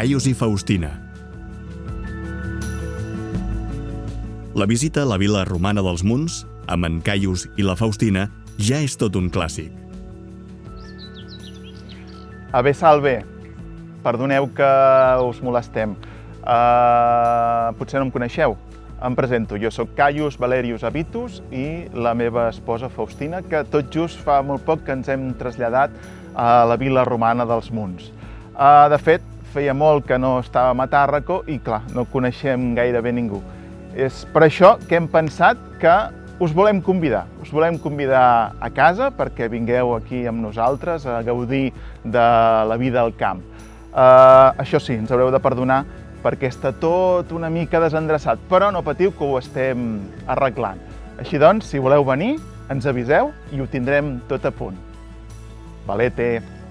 Caius i Faustina. La visita a la vila romana dels Munts, amb en Caius i la Faustina, ja és tot un clàssic. Ave salve, perdoneu que us molestem. Potser no em coneixeu. Em presento, jo sóc Caius Valerius Avitus i la meva esposa Faustina, que tot just fa molt poc que ens hem traslladat a la vila romana dels Munts. De fet, feia molt que no estàvem a Tàrraco i, clar, no coneixem gairebé ningú. És per això que hem pensat que us volem convidar. Us volem convidar a casa perquè vingueu aquí amb nosaltres a gaudir de la vida al camp. Això sí, ens haureu de perdonar perquè està tot una mica desendreçat, però no patiu que ho estem arreglant. Així doncs, si voleu venir, ens aviseu i ho tindrem tot a punt. Valete!